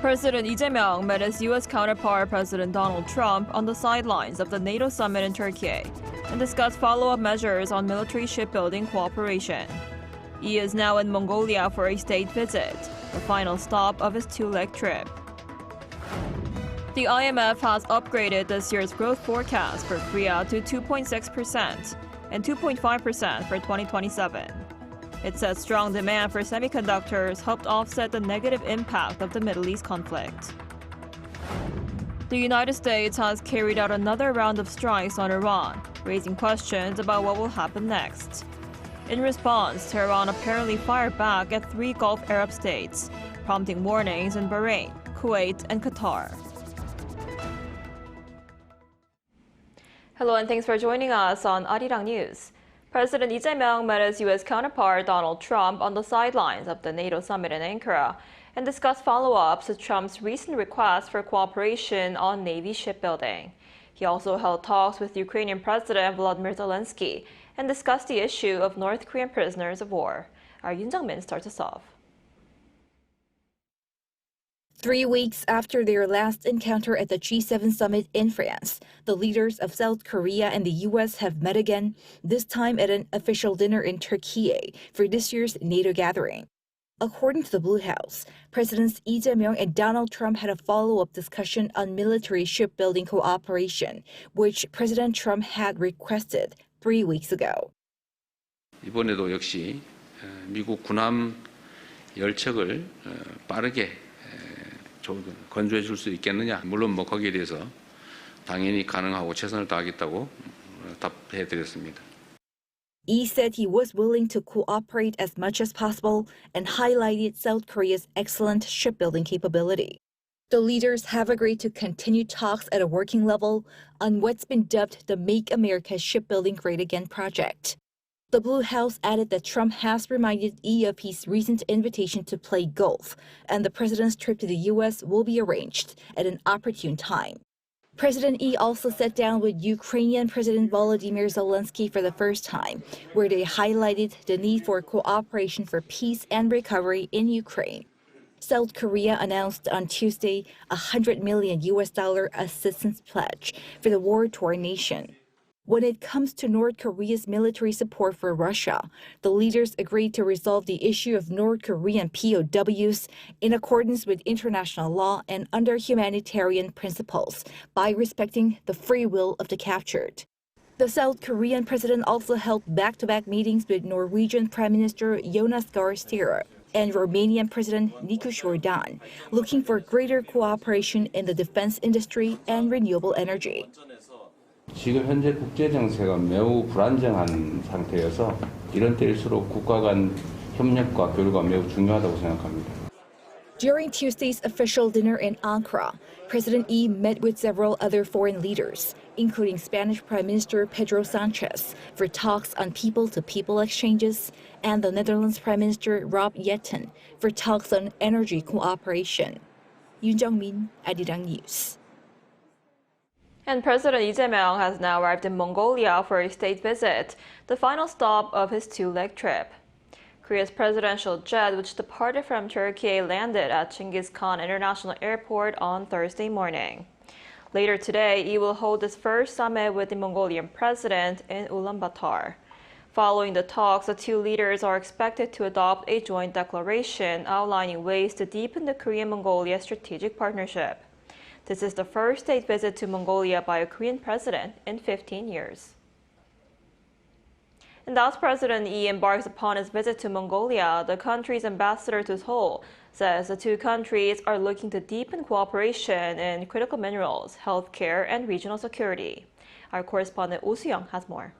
President Lee Jae-myung met his U.S. counterpart President Donald Trump on the sidelines of the NATO summit in Turkey and discussed follow-up measures on military shipbuilding cooperation. Lee is now in Mongolia for a state visit, the final stop of his two-leg trip. The IMF has upgraded this year's growth forecast for Korea to 2.6% and 2.5% for 2027. It says strong demand for semiconductors helped offset the negative impact of the Middle East conflict. The United States has carried out another round of strikes on Iran, raising questions about what will happen next. In response, Tehran apparently fired back at 3 Gulf Arab states, prompting warnings in Bahrain, Kuwait, and Qatar. Hello and thanks for joining us on Arirang News. President Lee Jae-myung met his U.S. counterpart Donald Trump on the sidelines of the NATO summit in Ankara and discussed follow-ups to Trump's recent request for cooperation on Navy shipbuilding. He also held talks with Ukrainian President Volodymyr Zelensky and discussed the issue of North Korean prisoners of war. Our Youn Yuh-jung starts us off. 3 weeks after their last encounter at the G7 summit in France, the leaders of South Korea and the U.S. have met again, this time at an official dinner in Turkey for this year's NATO gathering. According to the Blue House, Presidents Lee Jae-myung and Donald Trump had a follow-up discussion on military shipbuilding cooperation, which President Trump had requested 3 weeks ago. 이번에도 역시 미국 군함 열척을 빠르게 건조해 줄 수 있겠느냐? 물론 거기에 대해서 당연히 가능하고 최선을 다하겠다고 답해 드렸습니다. Lee said he was willing to cooperate as much as possible and highlighted South Korea's excellent shipbuilding capability. The leaders have agreed to continue talks at a working level on what's been dubbed the Make America Shipbuilding Great Again project. The Blue House added that Trump has reminded Lee of his recent invitation to play golf, and the president's trip to the U.S. will be arranged at an opportune time. President Lee also sat down with Ukrainian President Volodymyr Zelensky for the first time, where they highlighted the need for cooperation for peace and recovery in Ukraine. South Korea announced on Tuesday a $100 million assistance pledge for the war-torn nation. When it comes to North Korea's military support for Russia, the leaders agreed to resolve the issue of North Korean POWs in accordance with international law and under humanitarian principles by respecting the free will of the captured. The South Korean president also held back-to-back meetings with Norwegian Prime Minister Jonas Gahr Støre and Romanian President Nicu Jordan, looking for greater cooperation in the defense industry and renewable energy. 지금 현재 국제 정세가 매우 불안정한 상태여서 이런 때일수록 국가 간 협력과 교류가 매우 중요하다고 생각합니다. During Tuesday's official dinner in Ankara, President Lee met with several other foreign leaders, including Spanish Prime Minister Pedro Sanchez, for talks on people-to-people exchanges, and the Netherlands Prime Minister Rob Jetten for talks on energy cooperation. Youn Yuh-jung, Arirang News. And President Lee Jae-myung has now arrived in Mongolia for a state visit, the final stop of his two-leg trip. Korea's presidential jet, which departed from Turkey, landed at Genghis Khan International Airport on Thursday morning. Later today, Lee will hold his first summit with the Mongolian president in Ulaanbaatar. Following the talks, the two leaders are expected to adopt a joint declaration outlining ways to deepen the Korea-Mongolia strategic partnership. This is the first state visit to Mongolia by a Korean president in 15 years. And as President Lee embarks upon his visit to Mongolia, the country's ambassador to Seoul says the two countries are looking to deepen cooperation in critical minerals, healthcare, and regional security. Our correspondent Oh Soo-young has more.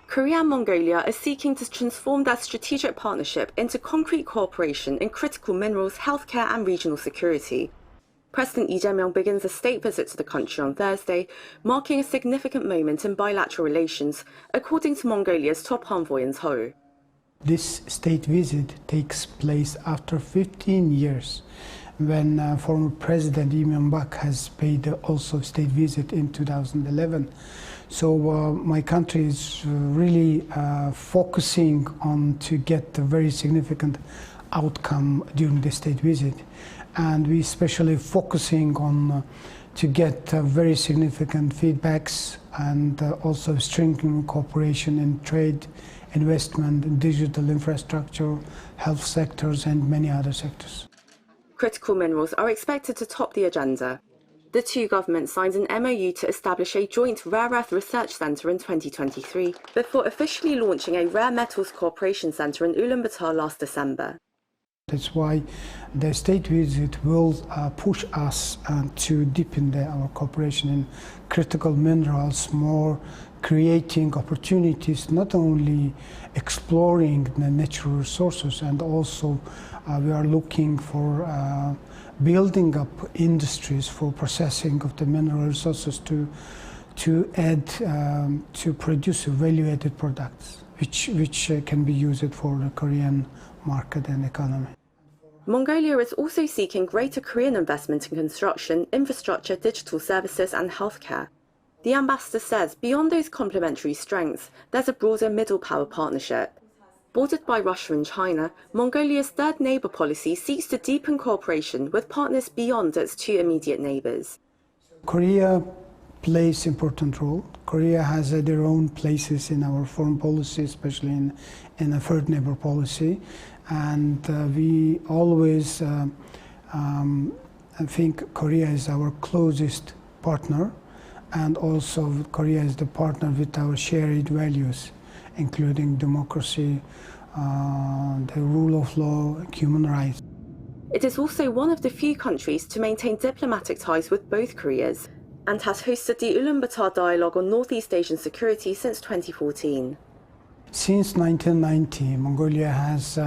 Korea and Mongolia are seeking to transform their strategic partnership into concrete cooperation in critical minerals, healthcare and regional security. President Lee Jae-myung begins a state visit to the country on Thursday, marking a significant moment in bilateral relations, according to Mongolia's top envoy in Seoul. This state visit takes place after 15 years, when former President Lee Myung-bak has paid also a state visit in 2011. So my country is really focusing on to get a very significant outcome during the state visit. And we especially focusing on to get very significant feedbacks and also strengthening cooperation in trade, investment, digital infrastructure, health sectors, and many other sectors. Critical minerals are expected to top the agenda. The two governments signed an MOU to establish a joint rare earth research centre in 2023, before officially launching a rare metals cooperation centre in Ulaanbaatar last December. That's why the state visit will push us to deepen our cooperation in critical minerals, more creating opportunities, not only exploring the natural resources, and also we are looking for building up industries for processing of the mineral resources to add to produce value-added products, which can be used for the Korean market and economy. Mongolia is also seeking greater Korean investment in construction, infrastructure, digital services and healthcare. The ambassador says beyond those complementary strengths, there's a broader middle power partnership. Bordered by Russia and China, Mongolia's third neighbour policy seeks to deepen cooperation with partners beyond its two immediate neighbours. Korea plays important role. Korea has their own places in our foreign policy, especially in a third neighbor policy. And we always I think Korea is our closest partner, and also Korea is the partner with our shared values, including democracy, the rule of law, human rights. It is also one of the few countries to maintain diplomatic ties with both Koreas, and has hosted the Ulaanbaatar Dialogue on Northeast Asian Security since 2014. Since 1990, Mongolia has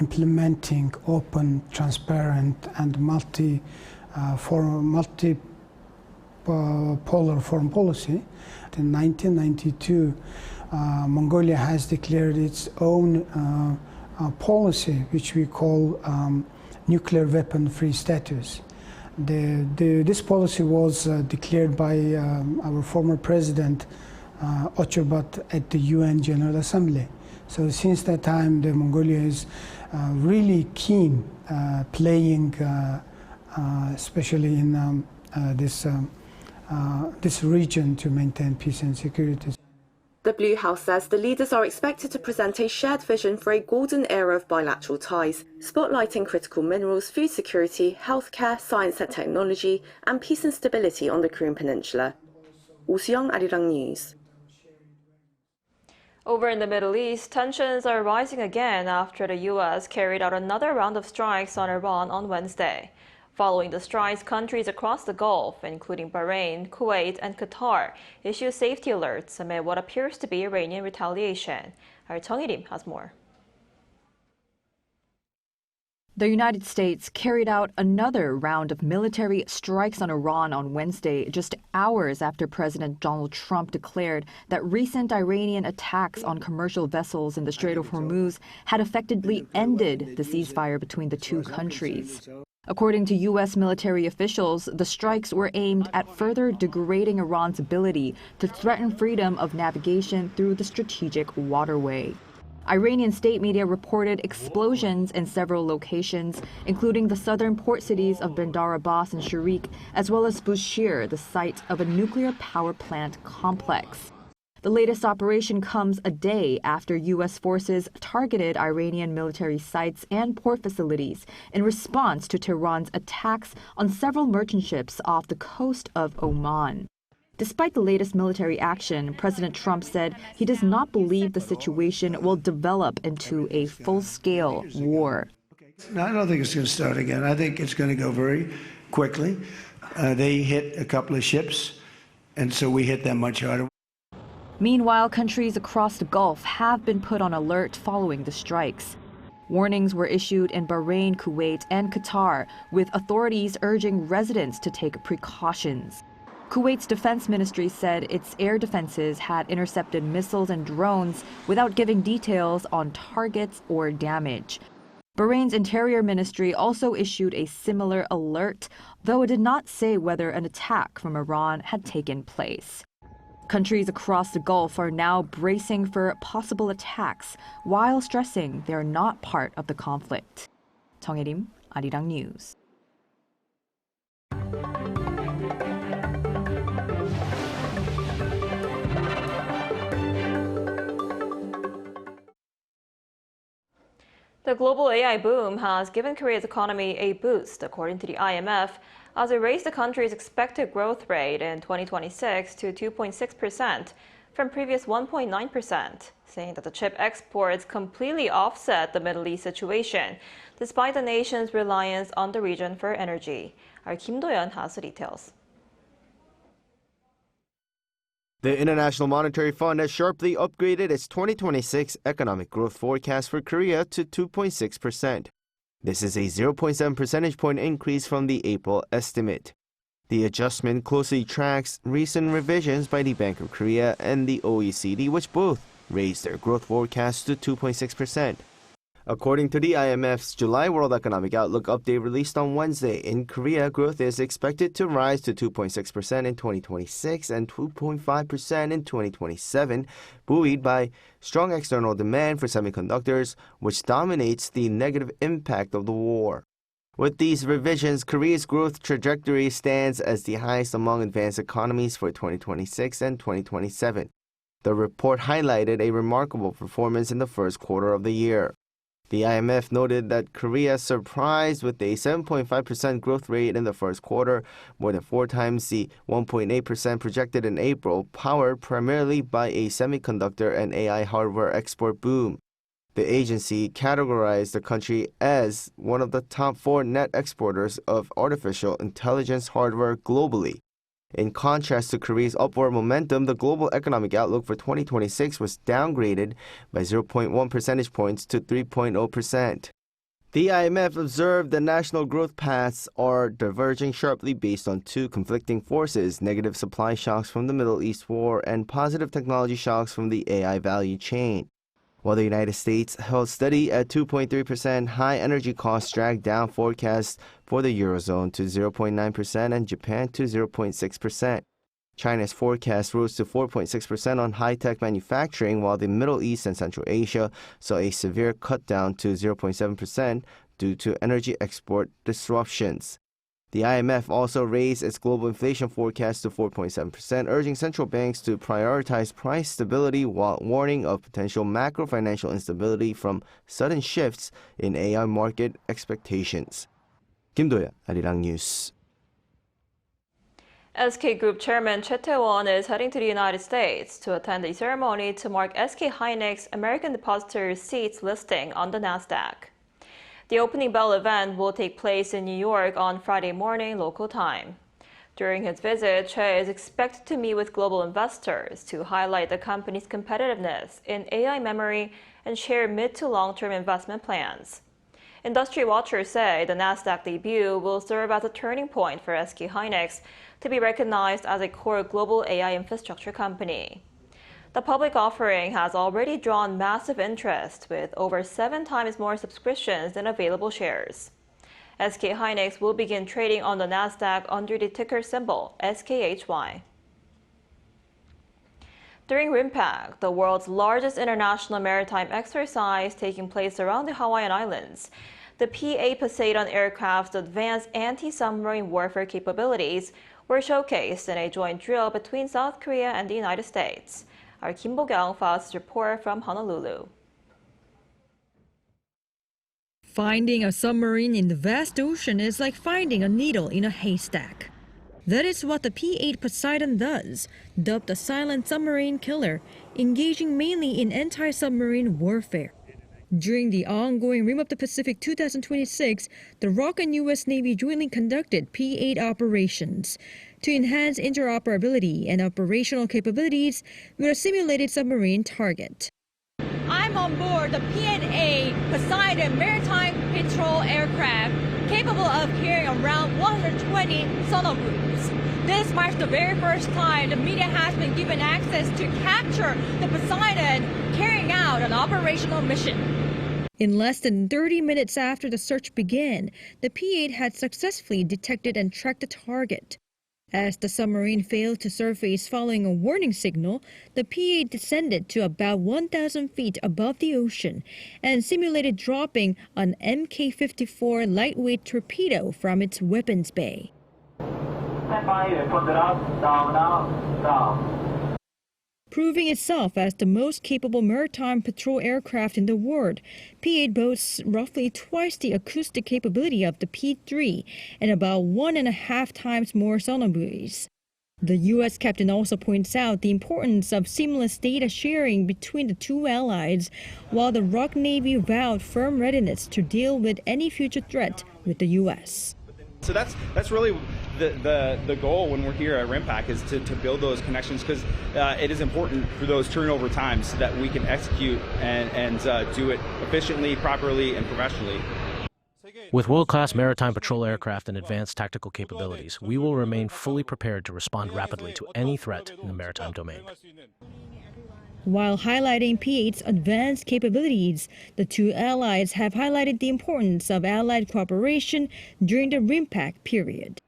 implementing open, transparent, and multipolar foreign policy. In 1992, Mongolia has declared its own policy, which we call nuclear weapon-free status. This policy was declared by our former president, Ocurbat, at the UN General Assembly. So since that time, the Mongolia is really keen playing, especially in this region, to maintain peace and security. The Blue House says the leaders are expected to present a shared vision for a golden era of bilateral ties, spotlighting critical minerals, food security, healthcare, science and technology, and peace and stability on the Korean Peninsula. Youn, Arirang News. Over in the Middle East, tensions are rising again after the U.S. carried out another round of strikes on Iran on Wednesday. Following the strikes, countries across the Gulf, including Bahrain, Kuwait, and Qatar, issued safety alerts amid what appears to be Iranian retaliation. Our Chung Il-im has more. The United States carried out another round of military strikes on Iran on Wednesday, just hours after President Donald Trump declared that recent Iranian attacks on commercial vessels in the Strait of Hormuz had effectively ended the ceasefire between the two countries. According to U.S. military officials, the strikes were aimed at further degrading Iran's ability to threaten freedom of navigation through the strategic waterway. Iranian state media reported explosions in several locations, including the southern port cities of Bandar Abbas and Sharik, as well as Bushehr, the site of a nuclear power plant complex. The latest operation comes a day after U.S. forces targeted Iranian military sites and port facilities in response to Tehran's attacks on several merchant ships off the coast of Oman. Despite the latest military action, President Trump said he does not believe the situation will develop into a full-scale war. No, I don't think it's going to start again. I think it's going to go very quickly. They hit a couple of ships, and so we hit them much harder. Meanwhile, countries across the Gulf have been put on alert following the strikes. Warnings were issued in Bahrain, Kuwait, and Qatar, with authorities urging residents to take precautions. Kuwait's defense ministry said its air defenses had intercepted missiles and drones without giving details on targets or damage. Bahrain's interior ministry also issued a similar alert, though it did not say whether an attack from Iran had taken place. Countries across the Gulf are now bracing for possible attacks while stressing they're not part of the conflict. 정혜림, Arirang News. The global AI boom has given Korea's economy a boost, according to the IMF, as it raised the country's expected growth rate in 2026 to 2.6% from previous 1.9%, saying that the chip exports completely offset the Middle East situation, despite the nation's reliance on the region for energy. Our Kim Do-yeon has the details. The International Monetary Fund has sharply upgraded its 2026 economic growth forecast for Korea to 2.6%. This is a 0.7 percentage point increase from the April estimate. The adjustment closely tracks recent revisions by the Bank of Korea and the OECD, which both raised their growth forecast to 2.6%. According to the IMF's July World Economic Outlook update released on Wednesday, in Korea, growth is expected to rise to 2.6% in 2026 and 2.5% in 2027, buoyed by strong external demand for semiconductors, which dominates the negative impact of the war. With these revisions, Korea's growth trajectory stands as the highest among advanced economies for 2026 and 2027. The report highlighted a remarkable performance in the first quarter of the year. The IMF noted that Korea surprised with a 7.5% growth rate in the first quarter, more than 4 times the 1.8% projected in April, powered primarily by a semiconductor and AI hardware export boom. The agency categorized the country as one of the top 4 net exporters of artificial intelligence hardware globally. In contrast to Korea's upward momentum, the global economic outlook for 2026 was downgraded by 0.1 percentage points to 3.0%. The IMF observed that national growth paths are diverging sharply based on 2 conflicting forces: negative supply shocks from the Middle East war and positive technology shocks from the AI value chain. While the United States held steady at 2.3%, high energy costs dragged down forecasts for the Eurozone to 0.9% and Japan to 0.6%. China's forecast rose to 4.6% on high-tech manufacturing, while the Middle East and Central Asia saw a severe cut down to 0.7% due to energy export disruptions. The IMF also raised its global inflation forecast to 4.7%, urging central banks to prioritize price stability while warning of potential macro-financial instability from sudden shifts in AI market expectations. Kim Do-yeon, Arirang News. SK Group Chairman Tae-won is heading to the United States to attend a ceremony to mark SK hynix American Depository seats listing on the NASDAQ. The opening bell event will take place in New York on Friday morning local time. During his visit, Chey is expected to meet with global investors to highlight the company's competitiveness in AI memory and share mid to long-term investment plans. Industry watchers say the NASDAQ debut will serve as a turning point for SK hynix to be recognized as a core global AI infrastructure company. The public offering has already drawn massive interest, with over 7 times more subscriptions than available shares. SK hynix will begin trading on the NASDAQ under the ticker symbol SKHY. During RIMPAC, the world's largest international maritime exercise taking place around the Hawaiian Islands, the P-8 Poseidon aircraft's advanced anti-submarine warfare capabilities were showcased in a joint drill between South Korea and the United States. Our Kim Bo-kyung files his report from Honolulu. Finding a submarine in the vast ocean is like finding a needle in a haystack. That is what the P-8 Poseidon does, dubbed the silent submarine killer, engaging mainly in anti-submarine warfare. During the ongoing Rim of the Pacific 2026, the ROK and U.S. Navy jointly conducted P-8 operations to enhance interoperability and operational capabilities with a simulated submarine target. I'm on board the P-8A Poseidon maritime patrol aircraft capable of carrying around 120 sonogroups. This marks the very first time the media has been given access to capture the Poseidon carrying out an operational mission. In less than 30 minutes after the search began, the P-8 had successfully detected and tracked the target. As the submarine failed to surface following a warning signal, the P-8 descended to about 1,000 feet above the ocean and simulated dropping an Mk-54 lightweight torpedo from its weapons bay. Proving itself as the most capable maritime patrol aircraft in the world, P-8 boasts roughly twice the acoustic capability of the P-3 and about 1.5 times more sonar buoys. The U.S. captain also points out the importance of seamless data sharing between the two allies, while the ROK Navy vowed firm readiness to deal with any future threat with the U.S. So that's really the goal when we're here at RIMPAC, is to build those connections, because it is important for those turnover times so that we can execute and do it efficiently, properly, and professionally. With world-class maritime patrol aircraft and advanced tactical capabilities, we will remain fully prepared to respond rapidly to any threat in the maritime domain. While highlighting P-8's advanced capabilities, the two allies have highlighted the importance of allied cooperation during the RIMPAC period.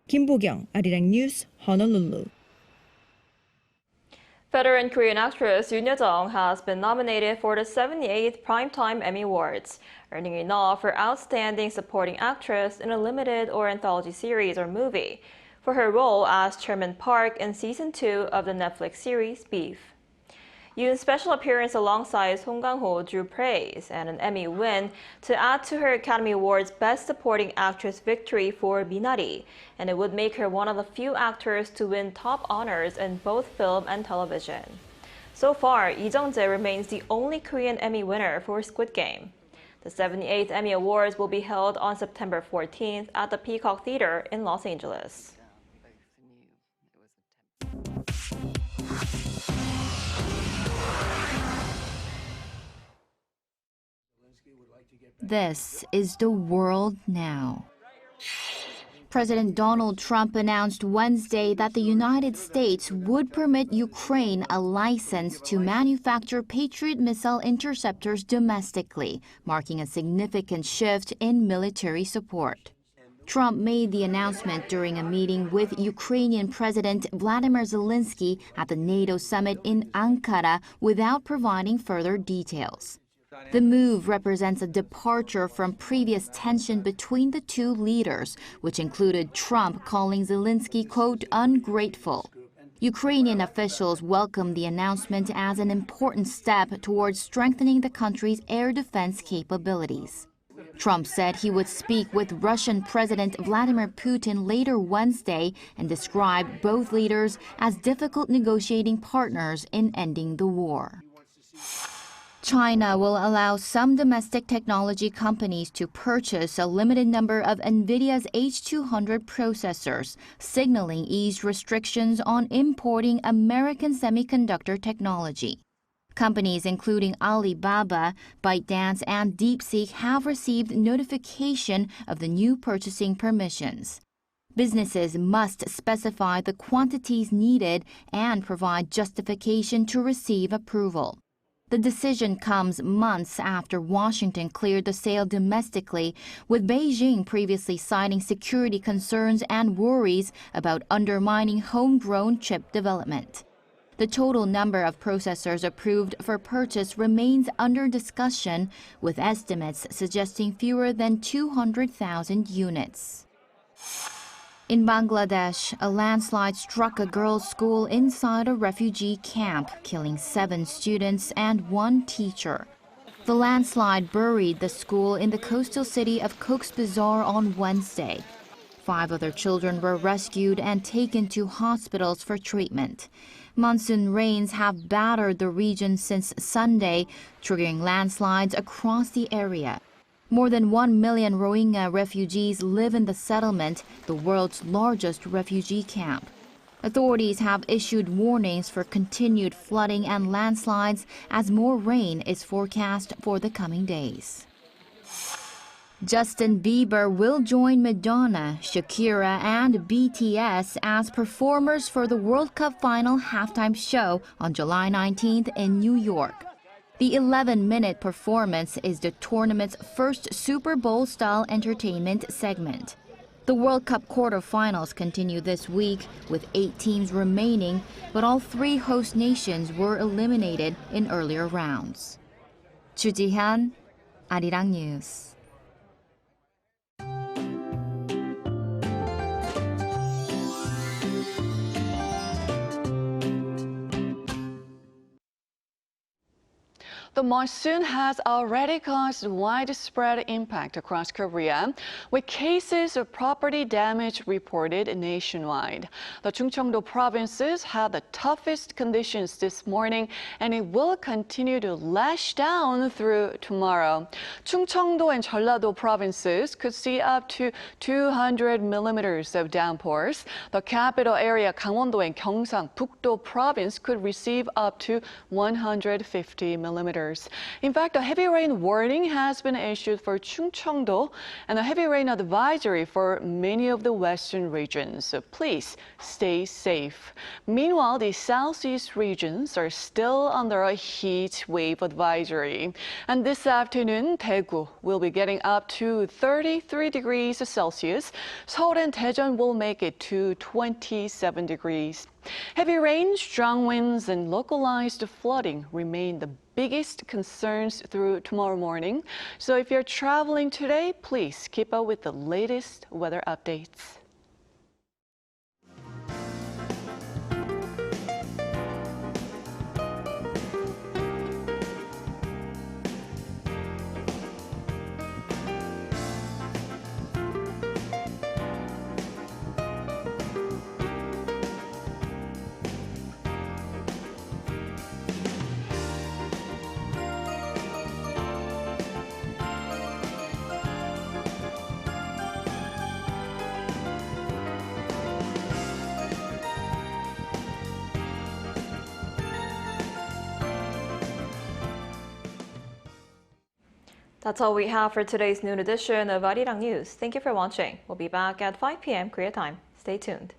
Kim Bo-kyung, Arirang News, Honolulu. Veteran Korean actress Youn Yuh-jung has been nominated for the 78th Primetime Emmy Awards, earning a nod for Outstanding Supporting Actress in a limited or anthology series or movie for her role as Chairman Park in Season 2 of the Netflix series Beef. Yoon's special appearance alongside Song Kang-ho drew praise and an Emmy win to add to her Academy Awards Best Supporting Actress victory for Minari, and it would make her one of the few actors to win top honors in both film and television. So far, Lee Jung-jae remains the only Korean Emmy winner for Squid Game. The 78th Emmy Awards will be held on September 14th at the Peacock Theater in Los Angeles. This is the world now. President Donald Trump announced Wednesday that the United States would permit Ukraine a license to manufacture Patriot missile interceptors domestically, marking a significant shift in military support. Trump made the announcement during a meeting with Ukrainian President Vladimir Zelensky at the NATO summit in Ankara without providing further details. The move represents a departure from previous tension between the two leaders, which included Trump calling Zelensky, quote, ungrateful. Ukrainian officials welcomed the announcement as an important step towards strengthening the country's air defense capabilities. Trump said he would speak with Russian President Vladimir Putin later Wednesday and described both leaders as difficult negotiating partners in ending the war. China will allow some domestic technology companies to purchase a limited number of NVIDIA's H200 processors, signaling eased restrictions on importing American semiconductor technology. Companies including Alibaba, ByteDance, and DeepSeek have received notification of the new purchasing permissions. Businesses must specify the quantities needed and provide justification to receive approval. The decision comes months after Washington cleared the sale domestically, with Beijing previously citing security concerns and worries about undermining homegrown chip development. The total number of processors approved for purchase remains under discussion, with estimates suggesting fewer than 200,000 units. In Bangladesh, a landslide struck a girls' school inside a refugee camp, killing 7 students and 1 teacher. The landslide buried the school in the coastal city of Cox's Bazar on Wednesday. 5 other children were rescued and taken to hospitals for treatment. Monsoon rains have battered the region since Sunday, triggering landslides across the area. More than 1 million Rohingya refugees live in the settlement, the world's largest refugee camp. Authorities have issued warnings for continued flooding and landslides as more rain is forecast for the coming days. Justin Bieber will join Madonna, Shakira, and BTS as performers for the World Cup final halftime show on July 19th in New York. The 11-minute performance is the tournament's first Super Bowl-style entertainment segment. The World Cup quarterfinals continue this week with 8 teams remaining, but all 3 host nations were eliminated in earlier rounds. Chu Ji-hyun, Arirang News. The monsoon has already caused widespread impact across Korea, with cases of property damage reported nationwide. The Chungcheongdo provinces had the toughest conditions this morning, and it will continue to lash down through tomorrow. Chungcheongdo and Jeollado provinces could see up to 200 millimeters of downpours. The capital area Gangwon-do and Gyeongsang-Bukdo province could receive up to 150 millimeters. In fact, a heavy rain warning has been issued for Chungcheongdo and a heavy rain advisory for many of the western regions. So please stay safe. Meanwhile, the southeast regions are still under a heat wave advisory. And this afternoon, Daegu will be getting up to 33 degrees Celsius. Seoul and Daejeon will make it to 27 degrees. Heavy rain, strong winds, and localized flooding remain the biggest concerns through tomorrow morning. So if you're traveling today, please keep up with the latest weather updates. That's all we have for today's noon edition of Arirang News. Thank you for watching. We'll be back at 5 p.m. Korea time. Stay tuned.